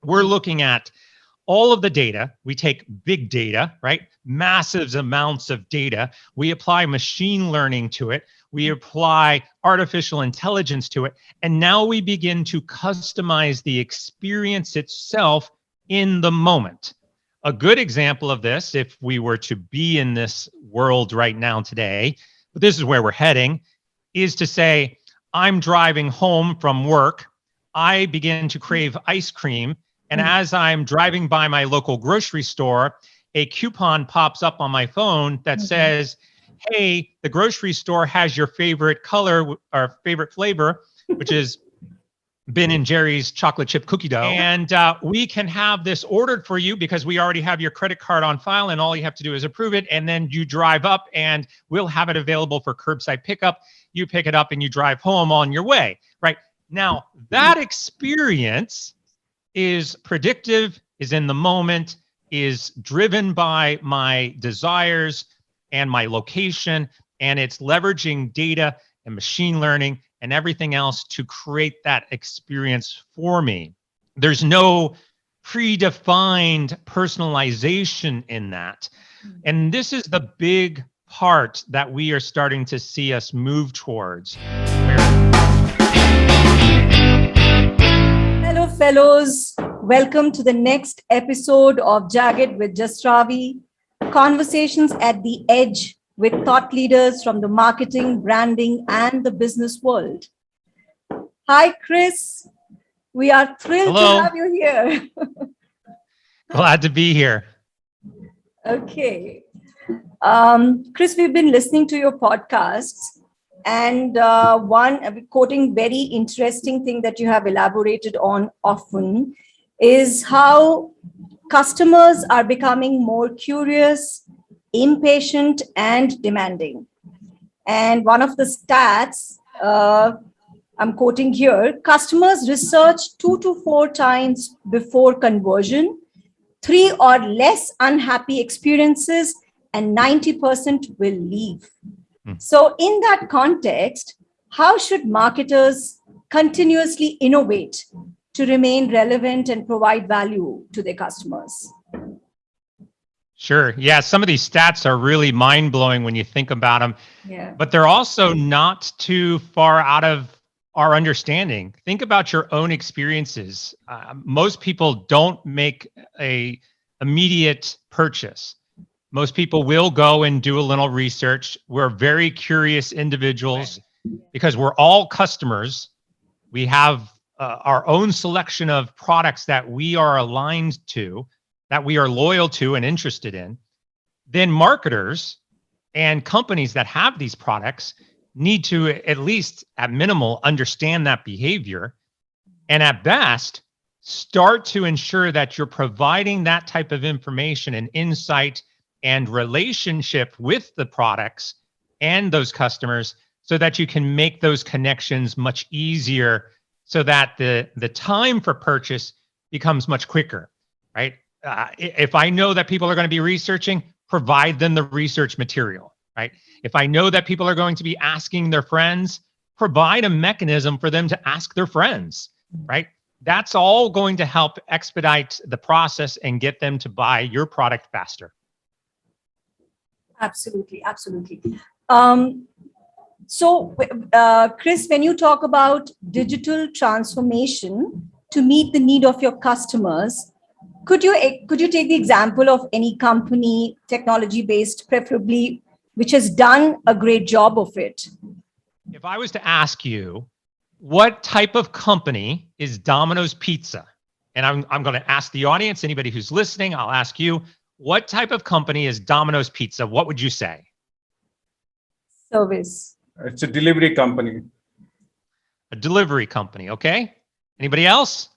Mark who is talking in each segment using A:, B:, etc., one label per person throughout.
A: We're looking at all of the data. We take big data, right? Massive amounts of data. We apply machine learning to it. We apply artificial intelligence to it. And now we begin to customize the experience itself in the moment. A good example of this, if we were to be in this world right now today, but this is where we're heading, is to say, I'm driving home from work. I begin to crave ice cream. And as I'm driving by my local grocery store, a coupon pops up on my phone that says, hey, the grocery store has your favorite color or favorite flavor, which is Ben & Jerry's chocolate chip cookie dough. And we can have this ordered for you because we already have your credit card on file and all you have to do is approve it. And then you drive up and we'll have it available for curbside pickup. You pick it up and you drive home on your way, right? Now, that experience is predictive, is in the moment, is driven by my desires and my location, and it's leveraging data and machine learning and everything else to create that experience for me. There's no predefined personalization in that. And this is the big part that we are starting to see us move towards.
B: Hello, fellows. Welcome to the next episode of Jagged with Just Ravi, conversations at the edge with thought leaders from the marketing, branding, and the business world. Hi, Chris. We are thrilled to have you here.
A: Glad to be here.
B: Okay. Chris, we've been listening to your podcasts, and quoting very interesting thing that you have elaborated on often is how customers are becoming more curious, impatient, and demanding. And one of the stats I'm quoting here, customers research 2 to 4 times before conversion, 3 or less unhappy experiences, and 90% will leave. So in that context, how should marketers continuously innovate to remain relevant and provide value to their customers?
A: Sure. Yeah, some of these stats are really mind-blowing when you think about them.
B: Yeah.
A: But they're also not too far out of our understanding. Think about your own experiences. Most people don't make a immediate purchase. Most people will go and do a little research. We're very curious individuals because we're all customers. We have our own selection of products that we are aligned to, that we are loyal to and interested in. Then marketers and companies that have these products need to, at least at minimal, understand that behavior. And at best, start to ensure that you're providing that type of information and insight and relationship with the products and those customers so that you can make those connections much easier so that the time for purchase becomes much quicker, right? If I know that people are going to be researching, provide them the research material, right? If I know that people are going to be asking their friends, provide a mechanism for them to ask their friends, right? That's all going to help expedite the process and get them to buy your product faster.
B: Absolutely, absolutely. So, Chris, when you talk about digital transformation to meet the need of your customers, could you take the example of any company, technology-based, preferably, which has done a great job of it?
A: If I was to ask you, what type of company is Domino's Pizza? And I'm going to ask the audience, anybody who's listening, I'll ask you, what type of company is Domino's Pizza? What would you say?
B: Service.
C: It's a delivery company.
A: A delivery company, okay. Anybody else?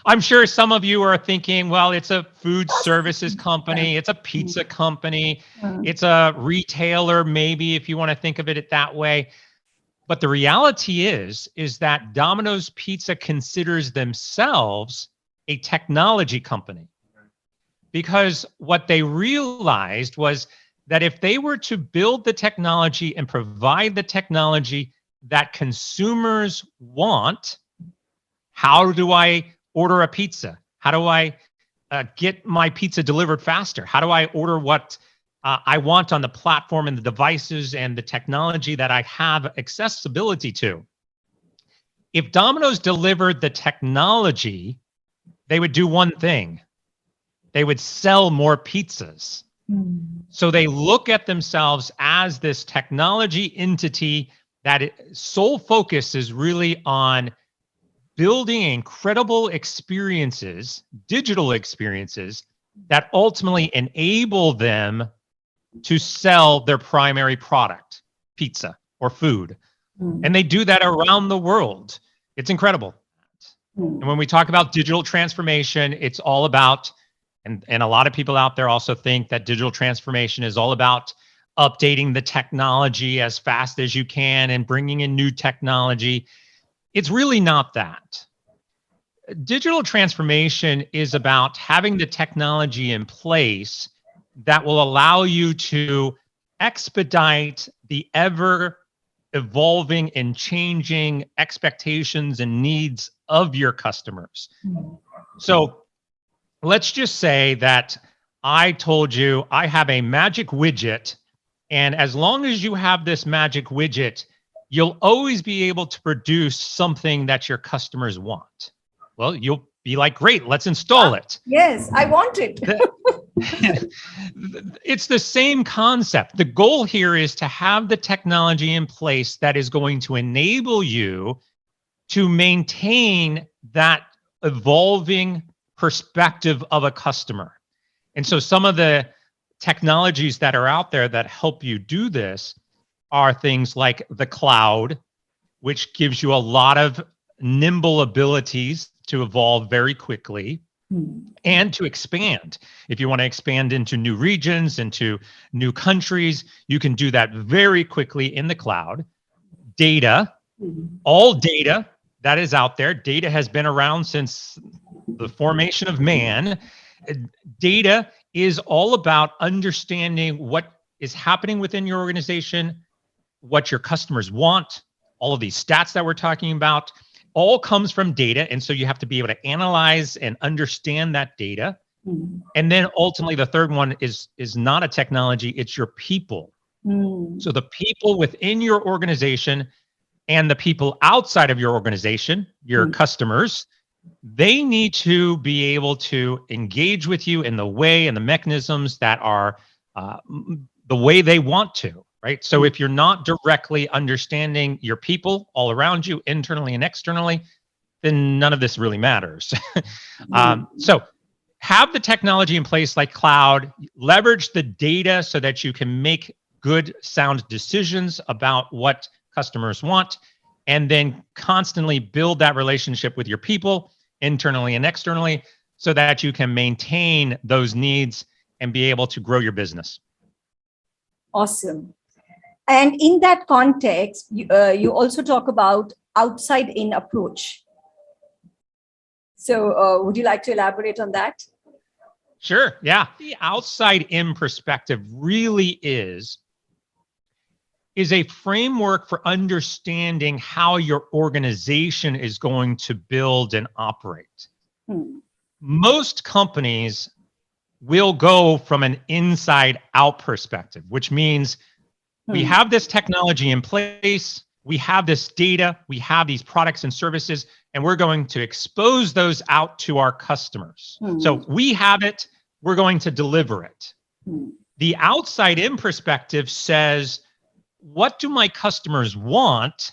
A: I'm sure some of you are thinking, well, it's a food services company, it's a pizza company, it's a retailer, maybe, if you want to think of it that way. But the reality is that Domino's Pizza considers themselves a technology company. Because what they realized was that if they were to build the technology and provide the technology that consumers want, How do I order a pizza? How do I get my pizza delivered faster? How do I order what I want on the platform and the devices and the technology that I have accessibility to? If Domino's delivered the technology, they would do one thing. They would sell more pizzas. So they look at themselves as this technology entity that sole focus is really on building incredible experiences, digital experiences, that ultimately enable them to sell their primary product, pizza or food. And they do that around the world. It's incredible. And when we talk about digital transformation, it's all about, and a lot of people out there also think that digital transformation is all about updating the technology as fast as you can and bringing in new technology. It's really not that. Digital transformation is about having the technology in place that will allow you to expedite the ever evolving and changing expectations and needs of your customers. So let's just say that I told you I have a magic widget, and as long as you have this magic widget, you'll always be able to produce something that your customers want. Well, you'll be like, great, let's install it.
B: Yes, I want it.
A: It's the same concept. The goal here is to have the technology in place that is going to enable you to maintain that evolving perspective of a customer. And so some of the technologies that are out there that help you do this are things like the cloud, which gives you a lot of nimble abilities to evolve very quickly and to expand. If you want to expand into new regions, into new countries, you can do that very quickly in the cloud. Data, all data that is out there. Data has been around since the formation of man. Data is all about understanding what is happening within your organization, what your customers want, all of these stats that we're talking about, all comes from data. And so you have to be able to analyze and understand that data. And then ultimately the third one is not a technology, it's your people. So the people within your organization and the people outside of your organization, your customers, they need to be able to engage with you in the way and the mechanisms that are the way they want to. Right. So if you're not directly understanding your people all around you, internally and externally, then none of this really matters. So have the technology in place like cloud, leverage the data so that you can make good, sound decisions about what customers want, and then constantly build that relationship with your people internally and externally so that you can maintain those needs and be able to grow your business.
B: Awesome. And in that context, you also talk about outside-in approach. So would you like to elaborate on that?
A: Sure. Yeah. The outside-in perspective really is a framework for understanding how your organization is going to build and operate. Most companies will go from an inside-out perspective, which means we have this technology in place, we have this data, we have these products and services, and we're going to expose those out to our customers. So we have it, we're going to deliver it. The outside in perspective says, what do my customers want?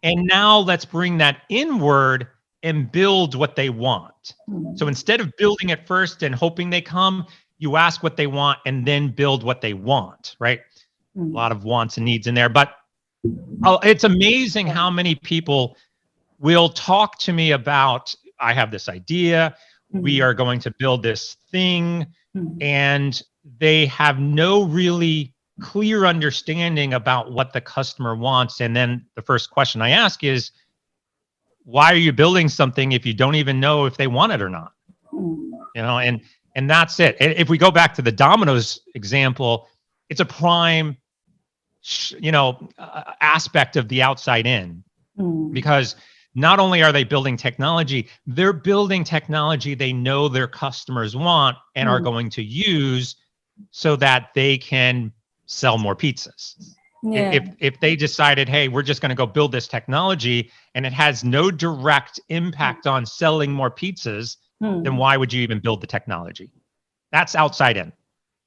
A: And now let's bring that inward and build what they want. So instead of building it first and hoping they come, you ask what they want and then build what they want, right? A lot of wants and needs in there, but it's amazing how many people will talk to me about, I have this idea, we are going to build this thing, and they have no really clear understanding about what the customer wants. And then the first question I ask is, why are you building something if you don't even know if they want it or not? You know, and that's it. If we go back to the Domino's example, it's a prime aspect of the outside in, because not only are they building technology, they're building technology they know their customers want and are going to use so that they can sell more pizzas.
B: Yeah.
A: If they decided, hey, we're just going to go build this technology and it has no direct impact on selling more pizzas, then why would you even build the technology? That's outside in.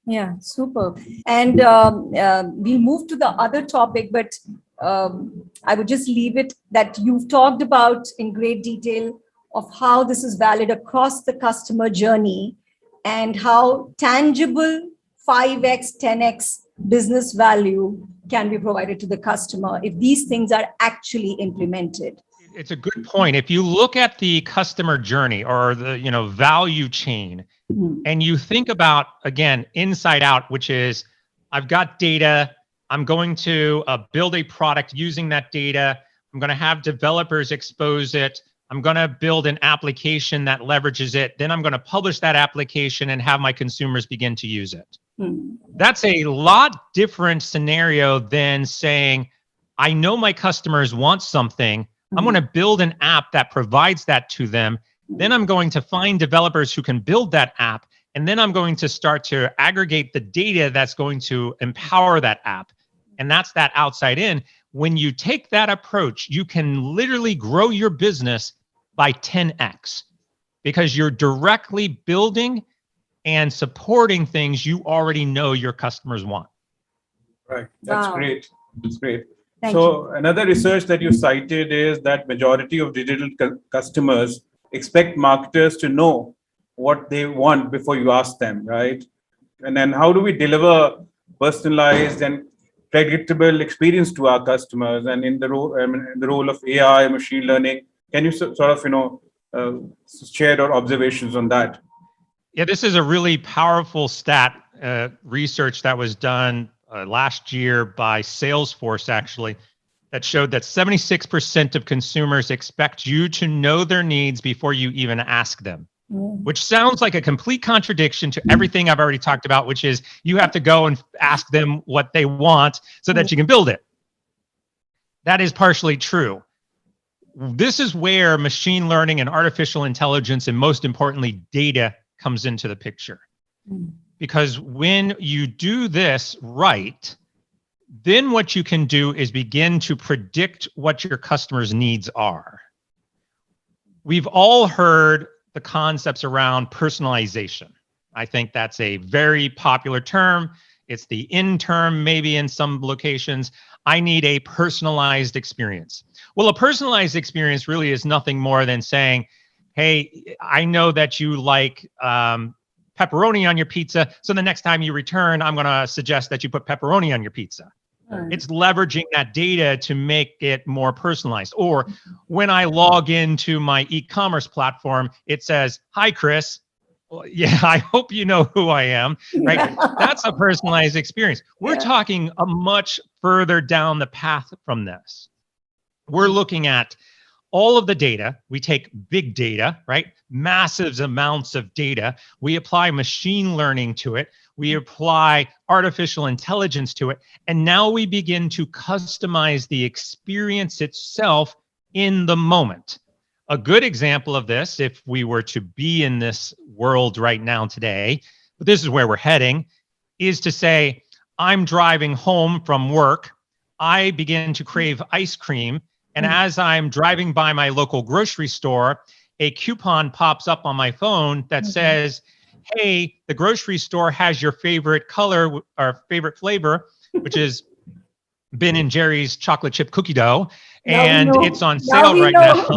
B: Yeah, super. And we'll move to the other topic, but I would just leave it that you've talked about in great detail of how this is valid across the customer journey and how tangible 5x, 10x business value can be provided to the customer if these things are actually implemented.
A: It's a good point. If you look at the customer journey or the value chain, and you think about, again, inside out, which is I've got data, I'm going to build a product using that data, I'm going to have developers expose it, I'm going to build an application that leverages it, then I'm going to publish that application and have my consumers begin to use it. That's a lot different scenario than saying, I know my customers want something, I'm going to build an app that provides that to them. Then I'm going to find developers who can build that app. And then I'm going to start to aggregate the data that's going to empower that app. And that's that outside in. When you take that approach, you can literally grow your business by 10x because you're directly building and supporting things you already know your customers want.
C: Right. That's great. That's great.
B: Thank you.
C: Another research that you cited is that majority of digital customers expect marketers to know what they want before you ask them, right? And then how do we deliver personalized and predictable experience to our customers? And in the role of AI, machine learning, can you sort of share your observations on that?
A: Yeah, this is a really powerful stat research that was done last year by Salesforce, actually, that showed that 76% of consumers expect you to know their needs before you even ask them, which sounds like a complete contradiction to everything I've already talked about, which is you have to go and ask them what they want so that you can build it. That is partially true. This is where machine learning and artificial intelligence, and most importantly, data comes into the picture. Because when you do this right, then what you can do is begin to predict what your customers' needs are. We've all heard the concepts around personalization. I think that's a very popular term. It's the in term, maybe in some locations. I need a personalized experience. Well, a personalized experience really is nothing more than saying, hey, I know that you like pepperoni on your pizza. So the next time you return, I'm going to suggest that you put pepperoni on your pizza. It's leveraging that data to make it more personalized. Or when I log into my e-commerce platform, it says, hi, Chris. Well, yeah, I hope you know who I am, right? That's a personalized experience. We're talking a much further down the path from this. We're looking at all of the data. We take big data, right? Massive amounts of data. We apply machine learning to it. We apply artificial intelligence to it. And now we begin to customize the experience itself in the moment. A good example of this, if we were to be in this world right now today, but this is where we're heading, is to say, I'm driving home from work. I begin to crave ice cream. And as I'm driving by my local grocery store, a coupon pops up on my phone that says, hey, the grocery store has your favorite color or favorite flavor, which is Ben & Jerry's chocolate chip cookie dough. And it's on sale right now.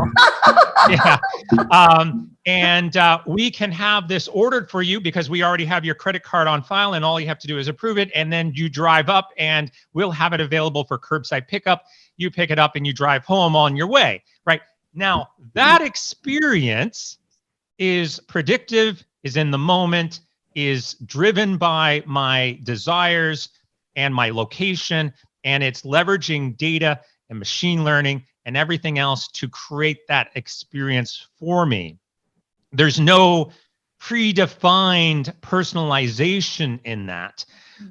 A: We can have this ordered for you because we already have your credit card on file and all you have to do is approve it. And then you drive up and we'll have it available for curbside pickup. You pick it up and you drive home on your way, right? Now, that experience is predictive, is in the moment, is driven by my desires and my location, and it's leveraging data and machine learning and everything else to create that experience for me. There's no predefined personalization in that.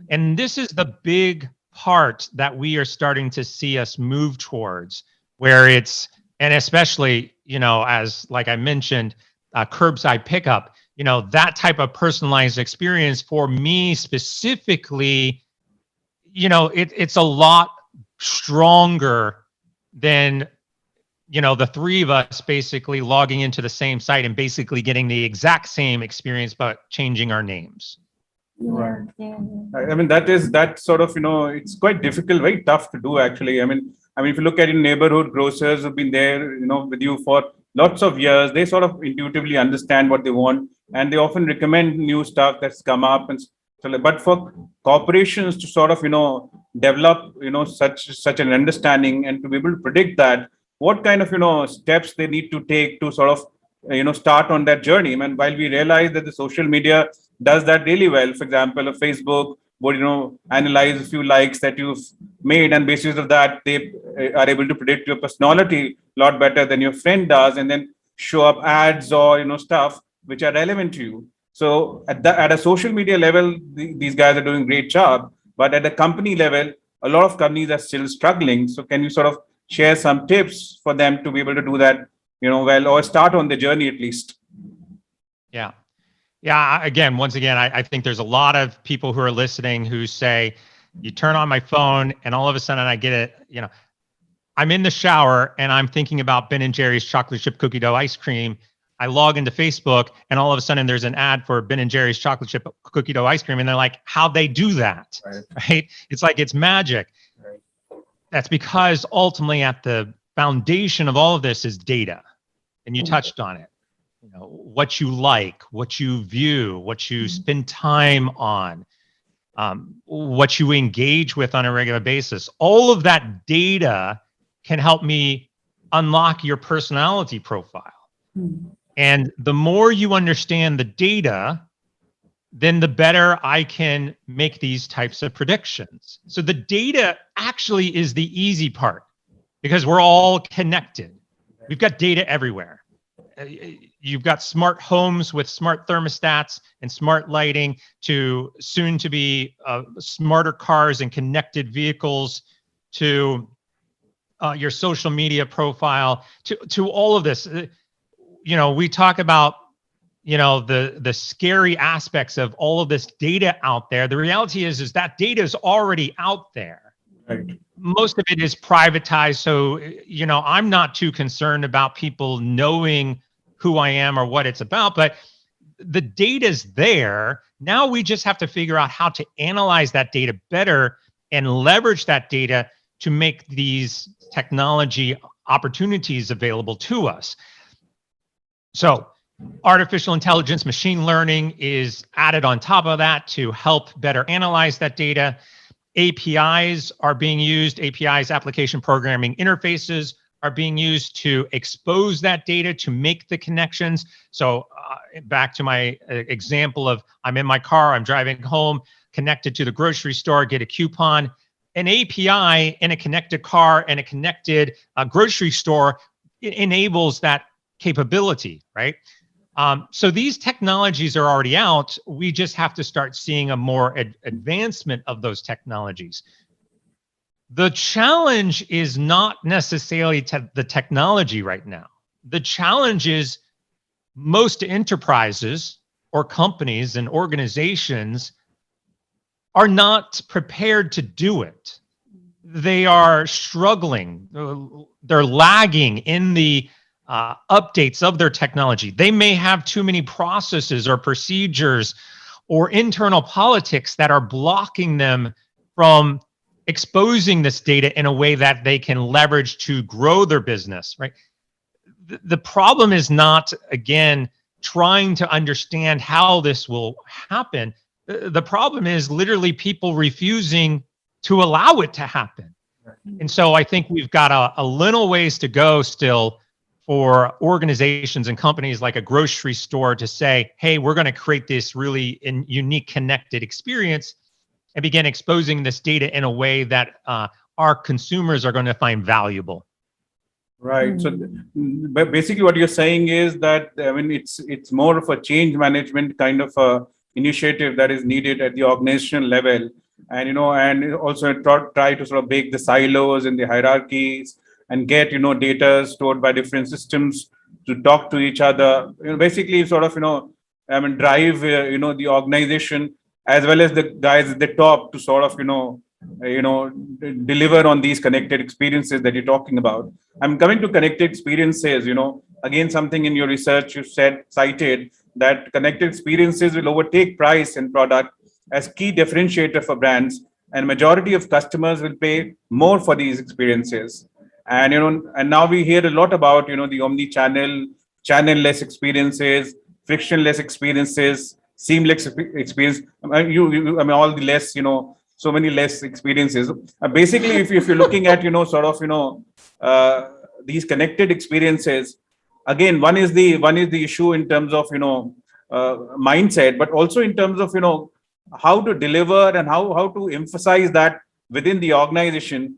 A: And this is the big part that we are starting to see us move towards, where it's And especially, as like I mentioned, curbside pickup, that type of personalized experience for me specifically, it's a lot stronger than, the three of us basically logging into the same site and basically getting the exact same experience, but changing our names.
C: Right. I mean, that sort of, it's quite difficult, very tough to do actually. I mean, if you look at in neighborhood grocers who've been there, with you for lots of years, they sort of intuitively understand what they want, and they often recommend new stuff that's come up. And so, but for corporations to sort of, develop, such an understanding and to be able to predict that, what kind of, steps they need to take to sort of, start on that journey. I mean, while we realize that the social media does that really well. For example, a Facebook would analyze a few likes that you've made, and basis of that they are able to predict your personality a lot better than your friend does, and then show up ads or stuff which are relevant to you. So at a social media level, these guys are doing a great job, but at the company level, a lot of companies are still struggling. So can you sort of share some tips for them to be able to do that well, or start on the journey at least?
A: Yeah, again, once again, I think there's a lot of people who are listening who say, you turn on my phone and all of a sudden I get it, I'm in the shower and I'm thinking about Ben & Jerry's chocolate chip cookie dough ice cream. I log into Facebook and all of a sudden there's an ad for Ben & Jerry's chocolate chip cookie dough ice cream. And they're like, how'd they do that? Right? It's like, it's magic. Right. That's because ultimately at the foundation of all of this is data. And you touched on it. What you like, what you view, what you spend time on, what you engage with on a regular basis. All of that data can help me unlock your personality profile. And the more you understand the data, then the better I can make these types of predictions. So the data actually is the easy part because we're all connected. We've got data everywhere. You've got smart homes with smart thermostats and smart lighting to soon to be smarter cars and connected vehicles to your social media profile to all of this. We talk about, the scary aspects of all of this data out there. The reality is that data is already out there. Right. Most of it is privatized. So, I'm not too concerned about people knowing who I am or what it's about, but the data's there. Now we just have to figure out how to analyze that data better and leverage that data to make these technology opportunities available to us. So artificial intelligence, machine learning is added on top of that to help better analyze that data. APIs are being used. APIs, application programming interfaces, are being used to expose that data to make the connections. So back to my example of I'm in my car, I'm driving home, connected to the grocery store, get a coupon. An API in a connected car and a connected grocery store enables that capability, right? So these technologies are already out. We just have to start seeing a more advancement of those technologies. The challenge is not necessarily the technology right now. The challenge is most enterprises or companies and organizations are not prepared to do it. They are struggling. They're lagging in the updates of their technology. They may have too many processes or procedures or internal politics that are blocking them from exposing this data in a way that they can leverage to grow their business, right? The problem is not, again, trying to understand how this will happen. The problem is literally people refusing to allow it to happen. And so I think we've got a little ways to go still for organizations and companies like a grocery store to say, hey, we're going to create this really unique connected experience and begin exposing this data in a way that our consumers are going to find valuable.
C: Right. So, but basically, what you're saying is that it's more of a change management kind of a initiative that is needed at the organizational level, and and also try to sort of break the silos and the hierarchies, and get, data stored by different systems to talk to each other. Basically sort of, drive, the organization as well as the guys at the top to sort of, deliver on these connected experiences that you're talking about. I'm coming to connected experiences, again, something in your research you cited that connected experiences will overtake price and product as key differentiator for brands, and majority of customers will pay more for these experiences. And and now we hear a lot about the omni-channel, channel-less experiences, frictionless experiences, seamless experience. All the less, so many less experiences. Basically, if you're looking at sort of these connected experiences, again, one is the issue in terms of mindset, but also in terms of how to deliver and how to emphasize that within the organization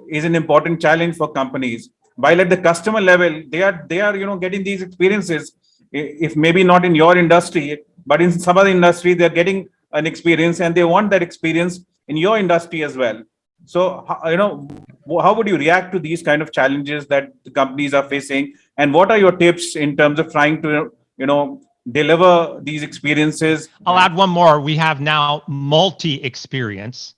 C: is an important challenge for companies. While at the customer level, they are getting these experiences. If maybe not in your industry, but in some other industry, they're getting an experience and they want that experience in your industry as well. So how would you react to these kind of challenges that the companies are facing, and what are your tips in terms of trying to deliver these experiences?
A: I'll add one more. We have now multi-experience,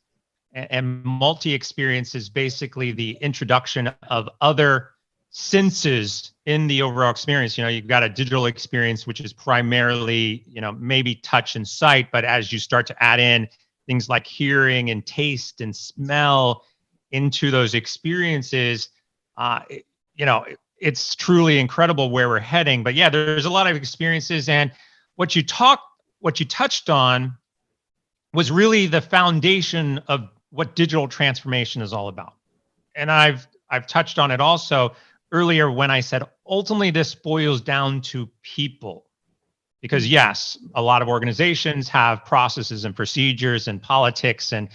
A: and multi-experience is basically the introduction of other senses in the overall experience. You've got a digital experience, which is primarily, maybe touch and sight, but as you start to add in things like hearing and taste and smell into those experiences, it's truly incredible where we're heading. But yeah, there's a lot of experiences, and what you touched on was really the foundation of what digital transformation is all about. And I've touched on it also earlier when I said, ultimately, this boils down to people. Because yes, a lot of organizations have processes and procedures and politics, and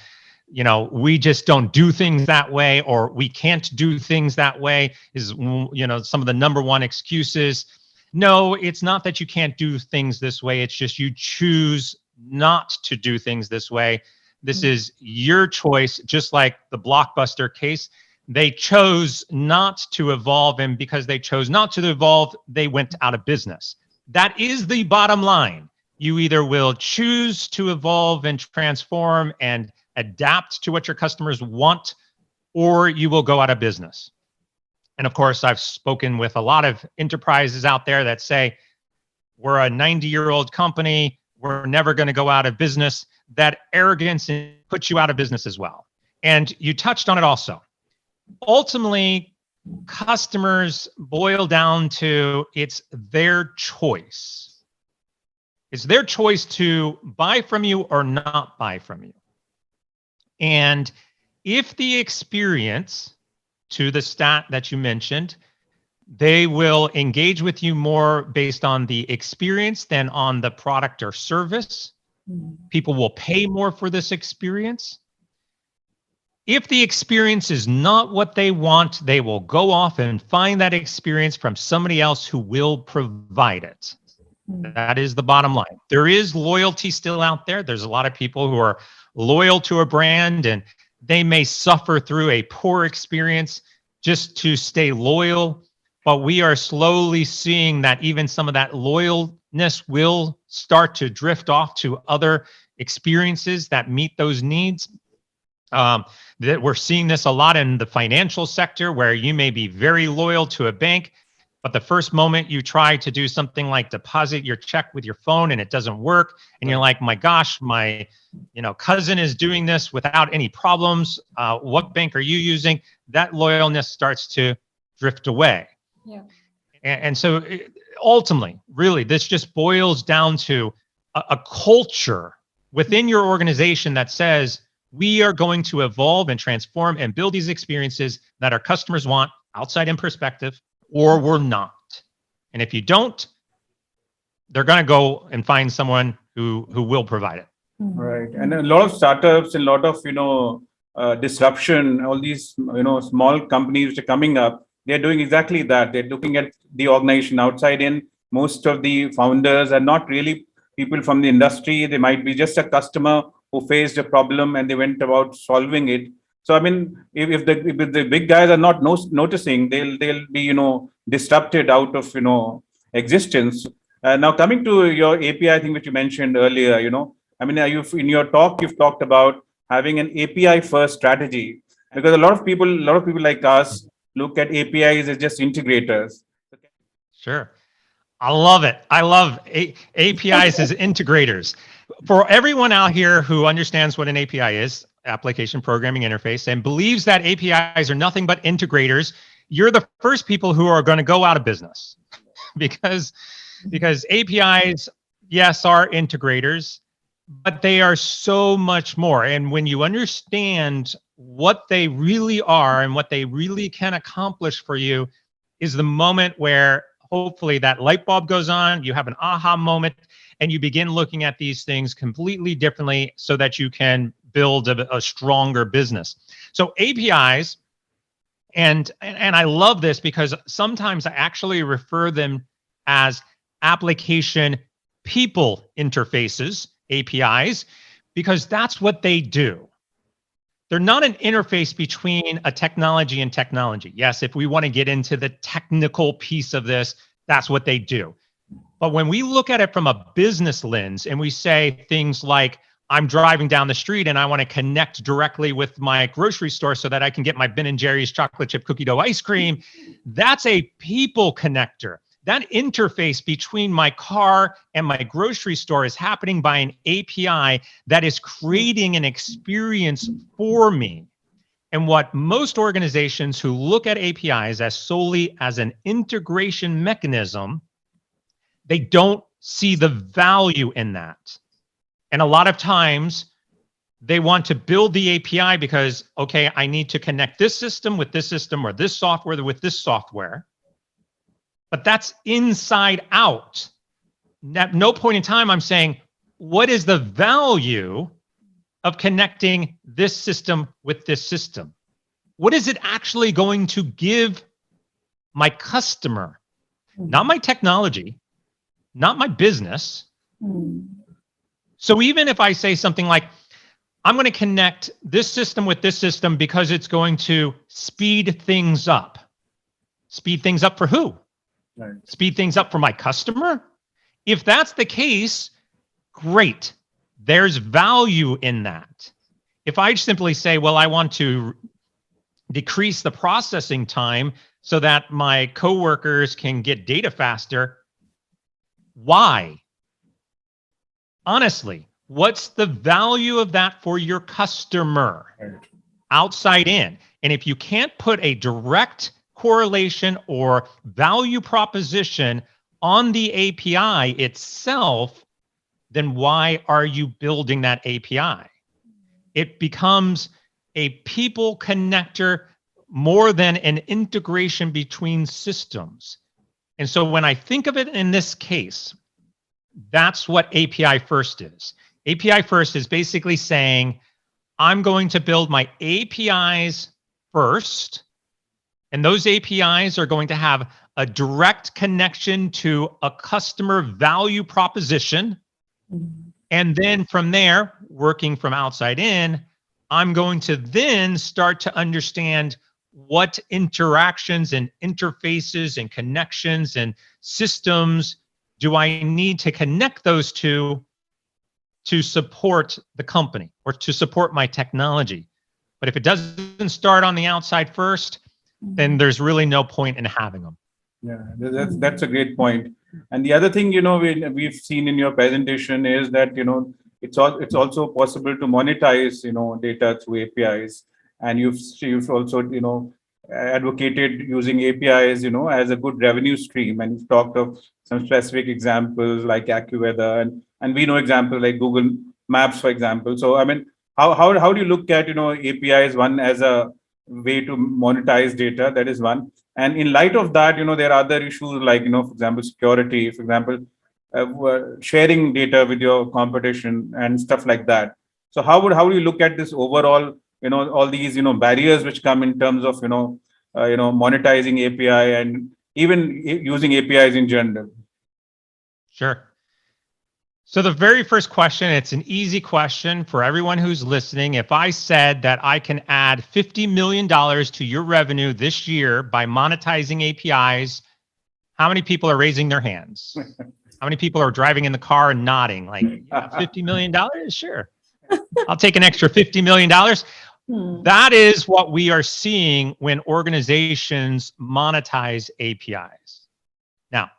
A: we just don't do things that way, or we can't do things that way is, some of the number one excuses. No, it's not that you can't do things this way. It's just you choose not to do things this way. This is your choice, just like the Blockbuster case. They chose not to evolve, and because they chose not to evolve, they went out of business. That is the bottom line. You either will choose to evolve and transform and adapt to what your customers want, or you will go out of business. And of course, I've spoken with a lot of enterprises out there that say, we're a 90-year-old company, we're never going to go out of business. That arrogance puts you out of business as well. And you touched on it also. Ultimately, customers boil down to it's their choice. It's their choice to buy from you or not buy from you. And if the experience, to the stat that you mentioned, they will engage with you more based on the experience than on the product or service. People will pay more for this experience. If the experience is not what they want, they will go off and find that experience from somebody else who will provide it. That is the bottom line. There is loyalty still out there. There's a lot of people who are loyal to a brand, and they may suffer through a poor experience just to stay loyal. But we are slowly seeing that even some of that loyalness will start to drift off to other experiences that meet those needs. That we're seeing this a lot in the financial sector, where you may be very loyal to a bank, but the first moment you try to do something like deposit your check with your phone and it doesn't work, and you're like, my gosh, my cousin is doing this without any problems. What bank are you using? That loyalness starts to drift away.
B: Yeah.
A: And so ultimately, really, this just boils down to a culture within your organization that says, we are going to evolve and transform and build these experiences that our customers want, outside in perspective, or we're not. And if you don't, they're going to go and find someone who will provide it.
C: Right. And a lot of startups and a lot of, disruption, all these, small companies which are coming up, they're doing exactly that. They're looking at the organization outside in. Most of the founders are not really people from the industry. They might be just a customer who faced a problem and they went about solving it. So I mean, if the big guys are not noticing, they'll be disrupted out of existence. Now coming to your API thing which you mentioned earlier, I mean, you in your talk you've talked about having an API first strategy, because a lot of people like us look at APIs as just integrators.
A: Sure. I love it. I love APIs as integrators. For everyone out here who understands what an API is, application programming interface, and believes that APIs are nothing but integrators, you're the first people who are going to go out of business because APIs, yes, are integrators, but they are so much more. And when you understand what they really are and what they really can accomplish for you, is the moment where hopefully that light bulb goes on, you have an aha moment, and you begin looking at these things completely differently so that you can build a stronger business. So APIs, and I love this because sometimes I actually refer them as application people interfaces, APIs, because that's what they do. They're not an interface between a technology and technology. Yes, if we want to get into the technical piece of this, that's what they do. But when we look at it from a business lens and we say things like, I'm driving down the street and I want to connect directly with my grocery store so that I can get my Ben & Jerry's chocolate chip cookie dough ice cream, that's a people connector. That interface between my car and my grocery store is happening by an API that is creating an experience for me. And what most organizations who look at APIs as solely as an integration mechanism, they don't see the value in that. And a lot of times they want to build the API because, okay, I need to connect this system with this system or this software with this software. But that's inside out. At no point in time I'm saying, what is the value of connecting this system with this system? What is it actually going to give my customer? Not my technology, not my business. So even if I say something like, I'm going to connect this system with this system because it's going to speed things up. Speed things up for who?
C: Right.
A: Speed things up for my customer? If that's the case, great. There's value in that. If I simply say, well, I want to decrease the processing time so that my coworkers can get data faster, why? Honestly, what's the value of that for your customer?
C: Right.
A: Outside in. And if you can't put a direct correlation or value proposition on the API itself, then why are you building that API? It becomes a people connector more than an integration between systems. And so when I think of it in this case, that's what API first is. API first is basically saying, I'm going to build my APIs first, and those APIs are going to have a direct connection to a customer value proposition. And then from there, working from outside in, I'm going to then start to understand what interactions and interfaces and connections and systems do I need to connect those to support the company or to support my technology. But if it doesn't start on the outside first, then there's really no point in having them.
C: Yeah, that's a great point. And the other thing, we've seen in your presentation is that, it's also possible to monetize, data through APIs. And you've also, advocated using APIs, as a good revenue stream. And you've talked of some specific examples like AccuWeather, and we know examples like Google Maps, for example. So, I mean, how do you look at, APIs, one as a way to monetize data? That is one. And in light of that, there are other issues like, for example, security, for example, sharing data with your competition and stuff like that. So how do you look at this overall, all these, barriers which come in terms of, monetizing API and even using APIs in general?
A: Sure. So the very first question, it's an easy question for everyone who's listening. If I said that I can add $50 million to your revenue this year by monetizing APIs, how many people are raising their hands? How many people are driving in the car and nodding like, yeah, $50 million? Sure. I'll take an extra $50 million. That is what we are seeing when organizations monetize APIs. Now,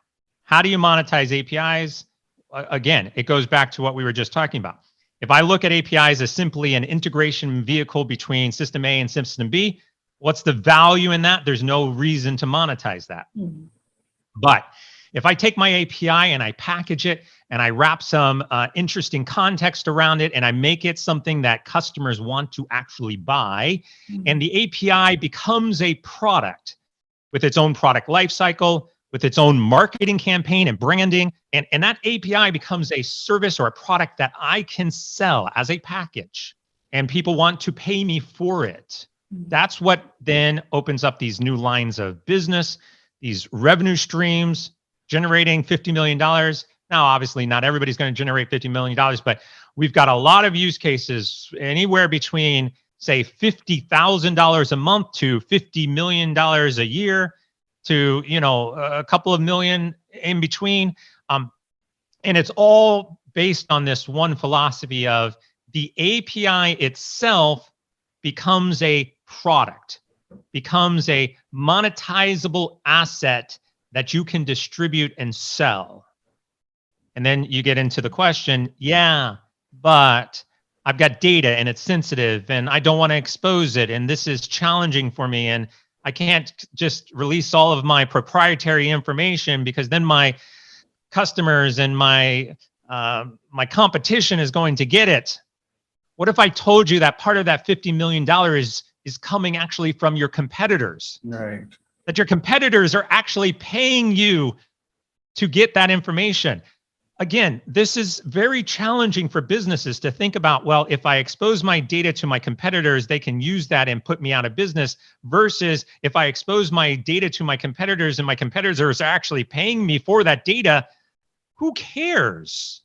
A: how do you monetize APIs? Again, it goes back to what we were just talking about. If I look at APIs as simply an integration vehicle between system A and system B, what's the value in that? There's no reason to monetize that. But if I take my API and I package it and I wrap some interesting context around it and I make it something that customers want to actually buy, and the API becomes a product with its own product lifecycle, with its own marketing campaign and branding, and that API becomes a service or a product that I can sell as a package, and people want to pay me for it. That's what then opens up these new lines of business, these revenue streams, generating $50 million. Now, obviously, not everybody's going to generate $50 million, but we've got a lot of use cases anywhere between, say, $50,000 a month to $50 million a year to, a couple of million in between. And it's all based on this one philosophy of the API itself becomes a product, becomes a monetizable asset that you can distribute and sell. And then you get into the question, yeah, but I've got data and it's sensitive and I don't want to expose it. And this is challenging for me. And I can't just release all of my proprietary information because then my customers and my competition is going to get it. What if I told you that part of that $50 million is coming actually from your competitors?
C: Right.
A: That your competitors are actually paying you to get that information. Again, this is very challenging for businesses to think about, well, if I expose my data to my competitors, they can use that and put me out of business, versus if I expose my data to my competitors and my competitors are actually paying me for that data, who cares?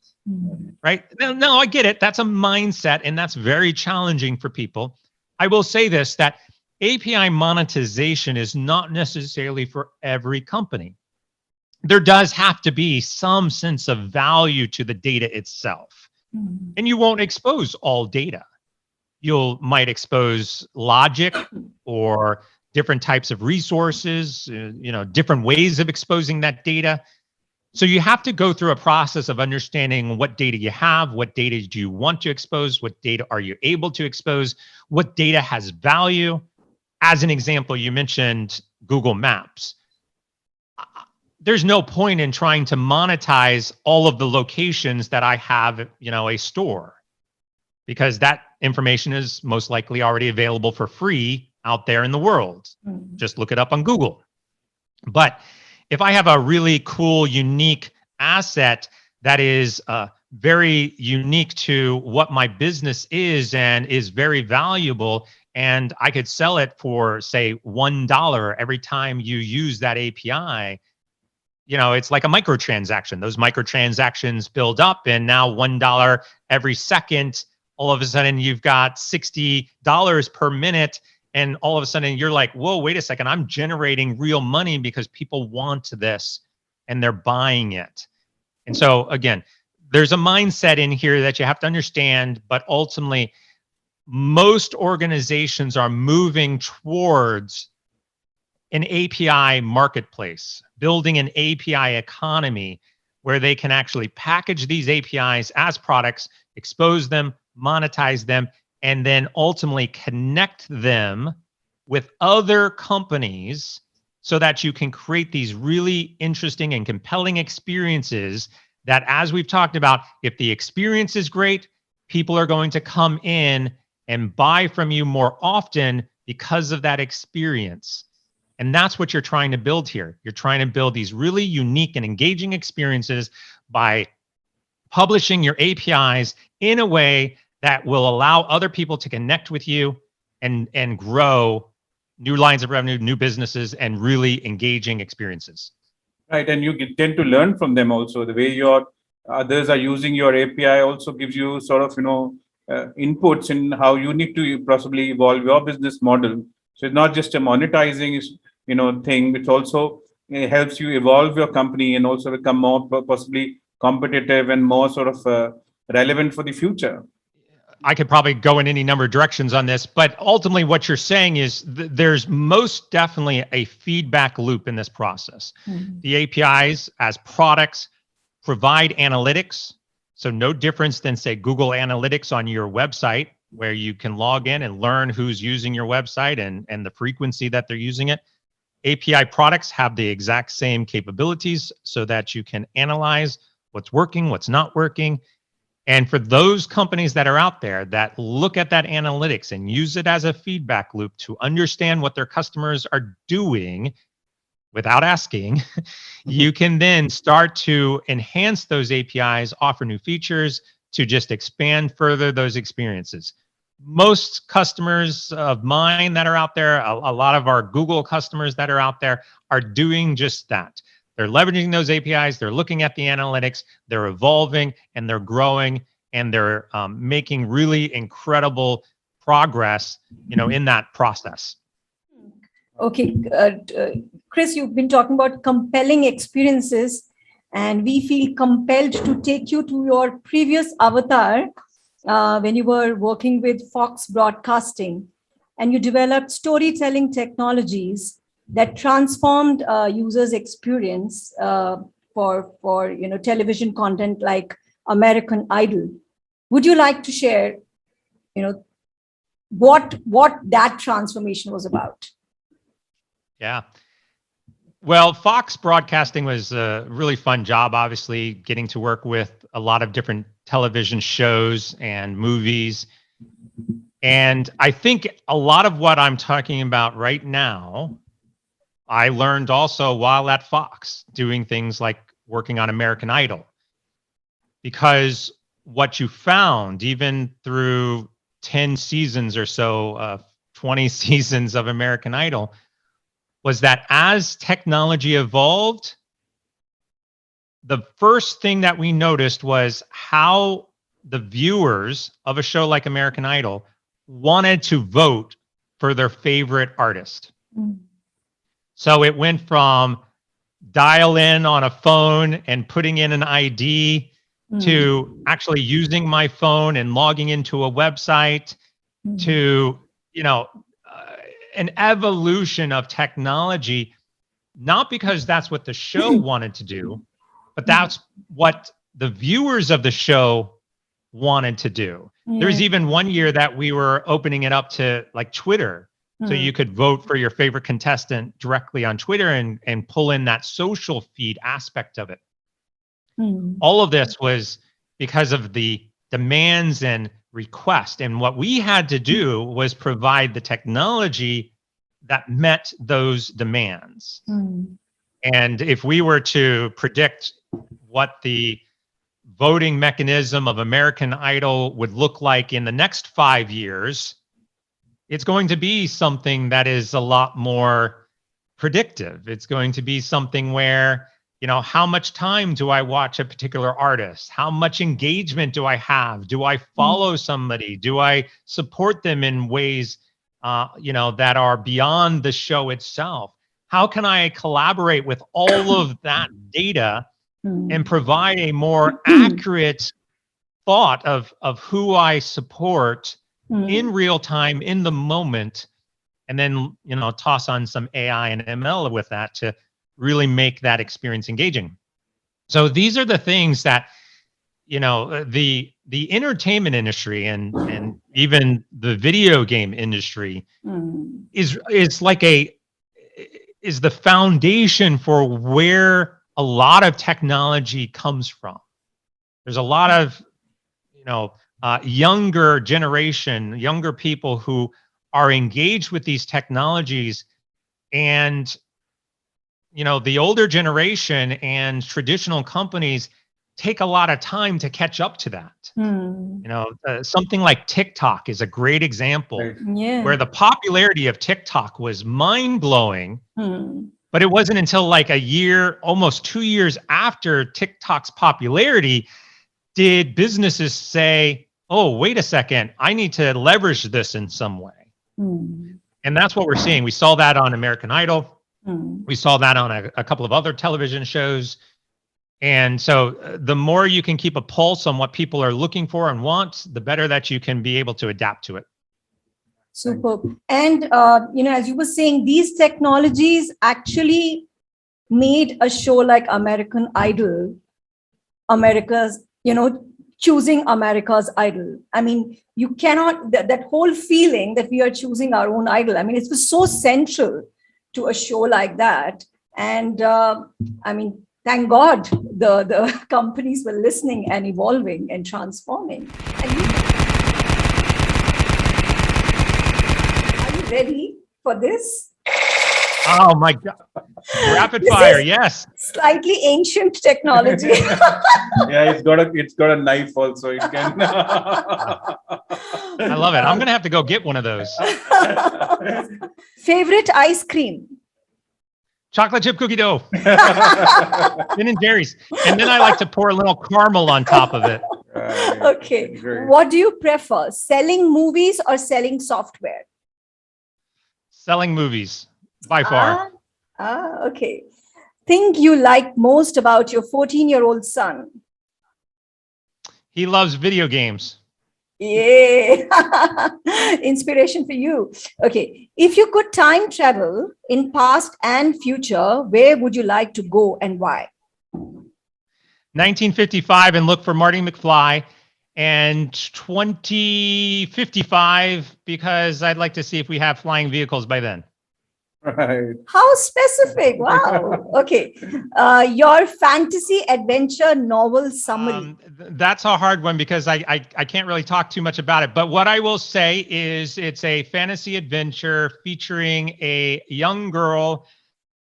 A: Right? No, I get it. That's a mindset, and that's very challenging for people. I will say this, that API monetization is not necessarily for every company. There does have to be some sense of value to the data itself. And you won't expose all data. You might expose logic or different types of resources, different ways of exposing that data. So you have to go through a process of understanding what data you have, what data do you want to expose, what data are you able to expose, what data has value. As an example, you mentioned Google Maps. There's no point in trying to monetize all of the locations that I have, a store, because that information is most likely already available for free out there in the world. Just look it up on Google. But if I have a really cool, unique asset that is very unique to what my business is and is very valuable, and I could sell it for, say, $1 every time you use that API, it's like a microtransaction. Those microtransactions build up, and now $1 every second, all of a sudden you've got $60 per minute. And all of a sudden you're like, whoa, wait a second, I'm generating real money because people want this and they're buying it. And so again, there's a mindset in here that you have to understand, but ultimately most organizations are moving towards an API marketplace, building an API economy where they can actually package these APIs as products, expose them, monetize them, and then ultimately connect them with other companies so that you can create these really interesting and compelling experiences that, as we've talked about, if the experience is great, people are going to come in and buy from you more often because of that experience. And that's what you're trying to build here. You're trying to build these really unique and engaging experiences by publishing your APIs in a way that will allow other people to connect with you and grow new lines of revenue, new businesses, and really engaging experiences.
C: Right, and you tend to learn from them also. The way you're others are using your API also gives you sort of, inputs in how you need to possibly evolve your business model. So it's not just a monetizing, thing. It's also, it helps you evolve your company and also become more possibly competitive and more sort of relevant for the future.
A: I could probably go in any number of directions on this, but ultimately what you're saying is there's most definitely a feedback loop in this process.
B: Mm-hmm.
A: The APIs as products provide analytics. So no difference than, say, Google Analytics on your website, where you can log in and learn who's using your website and the frequency that they're using it. API products have the exact same capabilities so that you can analyze what's working, what's not working. And for those companies that are out there that look at that analytics and use it as a feedback loop to understand what their customers are doing without asking, you can then start to enhance those APIs, offer new features to just expand further those experiences. Most customers of mine that are out there, a lot of our Google customers that are out there are doing just that. They're leveraging those APIs, they're looking at the analytics, they're evolving and they're growing, and they're making really incredible progress, in that process.
B: Okay, Chris, you've been talking about compelling experiences, and we feel compelled to take you to your previous avatar when you were working with Fox Broadcasting, and you developed storytelling technologies that transformed users' experience for television content like American Idol. Would you like to share, what that transformation was about?
A: Yeah. Well, Fox Broadcasting was a really fun job, obviously, getting to work with a lot of different television shows and movies. And I think a lot of what I'm talking about right now, I learned also while at Fox, doing things like working on American Idol. Because what you found, even through 10 seasons or so, 20 seasons of American Idol, was that as technology evolved, the first thing that we noticed was how the viewers of a show like American Idol wanted to vote for their favorite artist.
B: Mm.
A: So it went from dial in on a phone and putting in an ID to actually using my phone and logging into a website to, an evolution of technology, not because that's what the show wanted to do, but that's what the viewers of the show wanted to do.
B: Yeah.
A: There's even one year that we were opening it up to like Twitter. So you could vote for your favorite contestant directly on Twitter and pull in that social feed aspect of it. All of this was because of the demands and request. And what we had to do was provide the technology that met those demands. And if we were to predict what the voting mechanism of American Idol would look like in the next 5 years, it's going to be something that is a lot more predictive. It's going to be something where, how much time do I watch a particular artist? How much engagement do I have? Do I follow somebody? Do I support them in ways, that are beyond the show itself? How can I collaborate with all of that data and provide a more accurate thought of who I support in real time, in the moment, and then, toss on some AI and ML with that to really make that experience engaging. So these are the things that, the entertainment industry and even the video game industry is the foundation for where a lot of technology comes from. There's a lot of, younger generation, younger people who are engaged with these technologies, and the older generation and traditional companies take a lot of time to catch up to that. Something like TikTok is a great example,
C: Right.
B: Yeah.
A: where the popularity of TikTok was mind-blowing But it wasn't until like a year, almost 2 years after TikTok's popularity, did businesses say, oh, wait a second, I need to leverage this in some way. And that's what we're seeing. We saw that on American Idol. We saw that on a couple of other television shows. And so the more you can keep a pulse on what people are looking for and want, the better that you can be able to adapt to it.
B: Superb. And, as you were saying, these technologies actually made a show like American Idol, choosing America's idol. I mean, you cannot, that whole feeling that we are choosing our own idol. I mean, it was so central to a show like that. And thank God the companies were listening and evolving and transforming. Are you ready for this?
A: Oh my God. Rapid fire, yes.
B: Slightly ancient technology.
C: Yeah, it's got a knife also. It can.
A: I love it. I'm going to have to go get one of those.
B: Favorite ice cream?
A: Chocolate chip cookie dough. Ben and Jerry's. And then I like to pour a little caramel on top of it.
C: Right.
B: Okay. What do you prefer, selling movies or selling software?
A: Selling movies, by far.
B: Okay. Thing you like most about your 14-year-old son?
A: He loves video games.
B: Yay. Inspiration for you. Okay. If you could time travel in past and future, where would you like to go and why?
A: 1955 and look for Marty McFly, and 2055 because I'd like to see if we have flying vehicles by then.
C: Right.
B: How specific. Wow. Okay. Your fantasy adventure novel summary.
A: That's a hard one because I can't really talk too much about it. But what I will say is it's a fantasy adventure featuring a young girl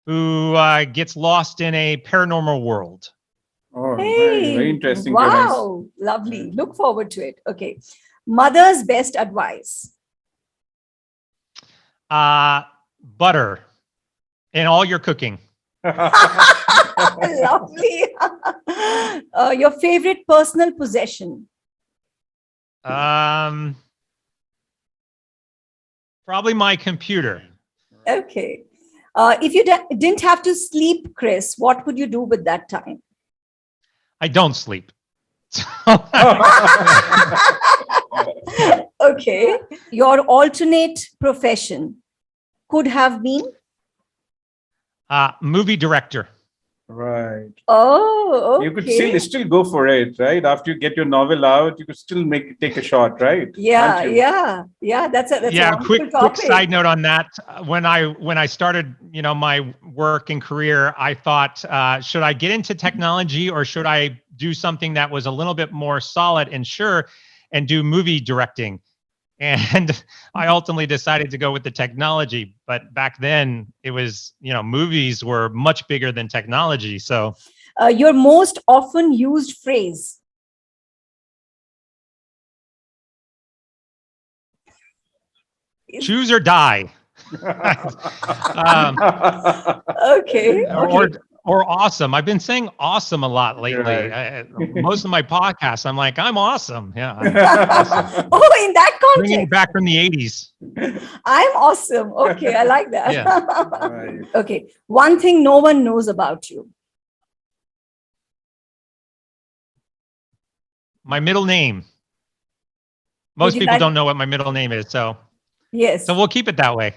A: who gets lost in a paranormal world.
C: Oh,
B: Hey,
C: very interesting.
B: wow. Lovely. Look forward to it. Okay. Mother's best advice.
A: Butter in all your cooking.
B: Lovely. Your favorite personal possession.
A: Probably my computer.
B: Okay. If you didn't have to sleep, Chris, what would you do with that time?
A: I don't sleep.
B: Okay. Your alternate profession could have been?
A: Movie director.
C: Right.
B: Oh, okay.
C: You could still go for it, right? After you get your novel out, you could still take a shot, right?
B: Yeah. That's a
A: quick
B: topic.
A: side note on that. When I started, my work and career, I thought, should I get into technology or should I do something that was a little bit more solid and sure and do movie directing? And I ultimately decided to go with the technology. But back then it was, movies were much bigger than technology. So
B: your most often used phrase.
A: Choose or die.
B: Okay.
A: Or awesome. I've been saying awesome a lot lately.
C: Right.
A: Most of my podcasts, I'm like, I'm awesome. Yeah. I'm awesome.
B: Oh, in that context.
A: Bringing it back from the 80s.
B: I'm awesome. Okay, I like that.
A: Yeah.
C: Right.
B: Okay. One thing no one knows about you.
A: My middle name. Most people don't know what my middle name is. So
B: yes.
A: So we'll keep it that way.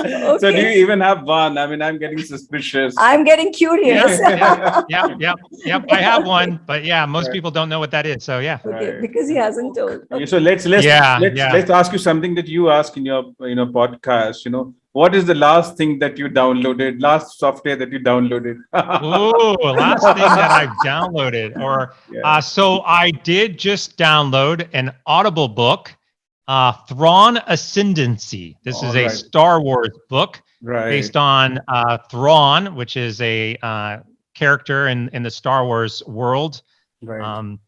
B: Okay.
C: So do you even have one? I mean, I'm getting suspicious.
B: I'm getting curious.
A: Yep. I have one, but yeah, most people don't know what that is. So yeah.
B: Okay,
C: Right.
B: because he hasn't told. Okay.
C: So let's ask you something that you ask in your podcast. What is the last thing that you downloaded? Last software that you downloaded?
A: Ooh, last thing that I've downloaded, so I did just download an Audible book. Thrawn Ascendancy. This is a Star Wars book based on Thrawn, which is a character in the Star Wars world.
C: Right.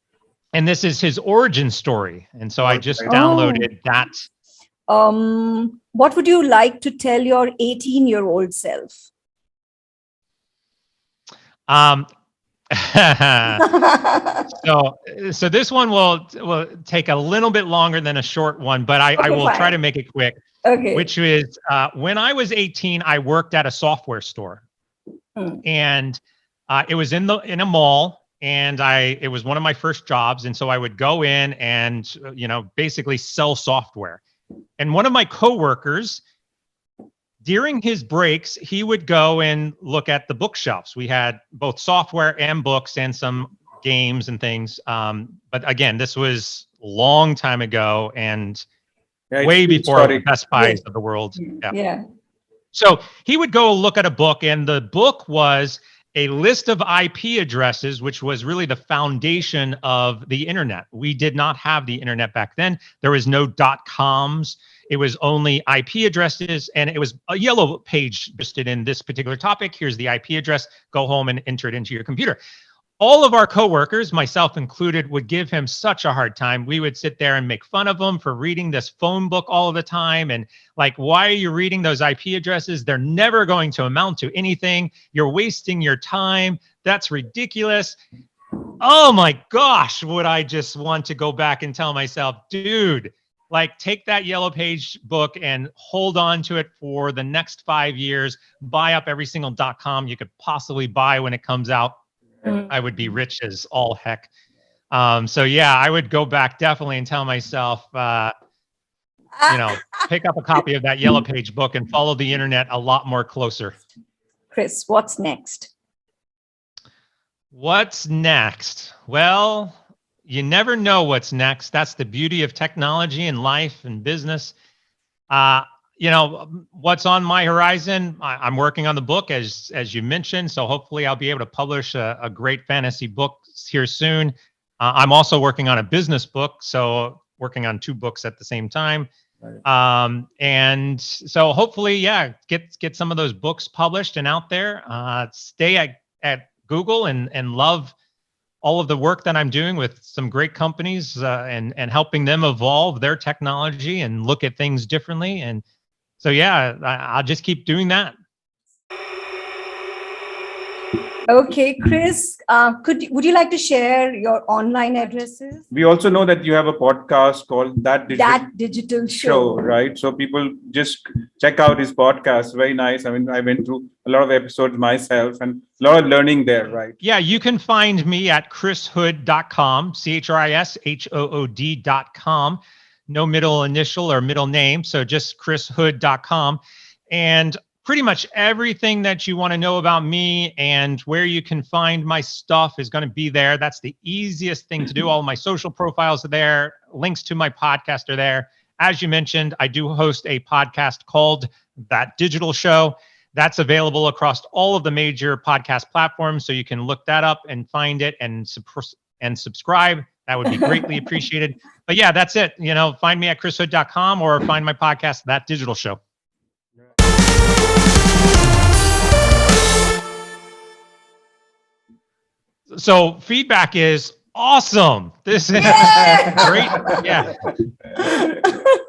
A: And this is his origin story. And so I just downloaded that.
B: What would you like to tell your 18-year-old self?
A: Um, so this one will take a little bit longer than a short one, but I will try to make it quick.
B: Okay.
A: Which is when I was 18, I worked at a software store, and it was in a mall, and it was one of my first jobs, and so I would go in and basically sell software. And one of my coworkers, during his breaks, he would go and look at the bookshelves. We had both software and books and some games and things. But again, this was a long time ago and way before the Best Buys of the world.
B: Yeah.
A: So he would go look at a book, and the book was a list of IP addresses, which was really the foundation of the internet. We did not have the internet back then. There was no .coms. It was only IP addresses, and it was a yellow page interested in this particular topic. Here's the IP address. Go home and enter it into your computer. All of our coworkers, myself included, would give him such a hard time. We would sit there and make fun of him for reading this phone book all the time. And like, why are you reading those IP addresses? They're never going to amount to anything. You're wasting your time. That's ridiculous. Oh my gosh, would I just want to go back and tell myself, dude, like, take that yellow page book and hold on to it for the next 5 years, buy up every single .com you could possibly buy when it comes out. I would be rich as all heck. So yeah, I would go back definitely and tell myself, pick up a copy of that yellow page book and follow the internet a lot more closer.
B: Chris, what's next?
A: What's next? Well, you never know what's next. That's the beauty of technology and life and business. What's on my horizon? I'm working on the book, as you mentioned. So hopefully I'll be able to publish a great fantasy book here soon. I'm also working on a business book. So working on 2 books at the same time. Right. And so hopefully, get some of those books published and out there. Stay at Google and love all of the work that I'm doing with some great companies and helping them evolve their technology and look at things differently. And so, I'll just keep doing that.
B: Okay, Chris, would you like to share your online addresses?
C: We also know that you have a podcast called That
B: Digital Show,
C: right? So people just check out his podcast. Very nice. I mean, I went through a lot of episodes myself and a lot of learning there, right?
A: Yeah, you can find me at chrishood.com, CHRISHOOD.com. No middle initial or middle name, so just chrishood.com. And pretty much everything that you want to know about me and where you can find my stuff is going to be there. That's the easiest thing to do. All my social profiles are there. Links to my podcast are there. As you mentioned, I do host a podcast called That Digital Show. That's available across all of the major podcast platforms. So you can look that up and find it and subscribe. That would be greatly appreciated. But yeah, that's it. Find me at chrishood.com or find my podcast, That Digital Show. So feedback is awesome. This is great. Yeah.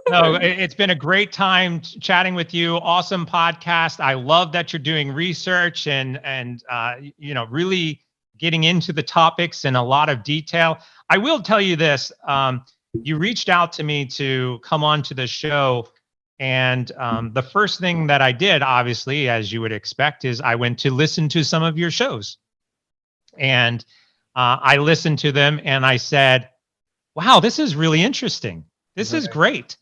A: No, it's been a great time chatting with you. Awesome podcast. I love that you're doing research and really getting into the topics in a lot of detail. I will tell you this. You reached out to me to come on to the show. And the first thing that I did, obviously, as you would expect, is I went to listen to some of your shows. And I listened to them and I said, wow, this is really interesting. This is great.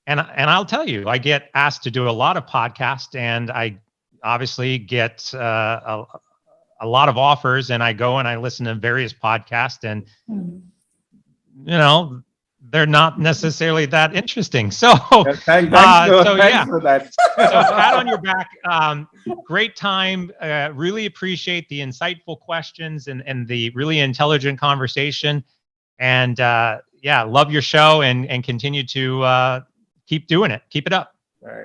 A: And I'll tell you, I get asked to do a lot of podcasts and I obviously get a lot of offers and I go and I listen to various podcasts and, they're not necessarily that interesting. So,
C: thanks for that.
A: So pat on your back. Great time. Really appreciate the insightful questions and the really intelligent conversation. And love your show and continue to keep doing it. Keep it up.
C: Right.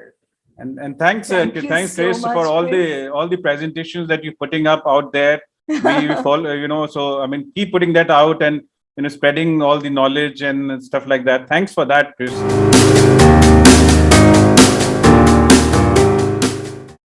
C: And thanks, Chris,
B: so much,
C: for all the presentations that you're putting up out there. We follow, so I mean, keep putting that out and spreading all the knowledge and stuff like that. Thanks for that, Chris.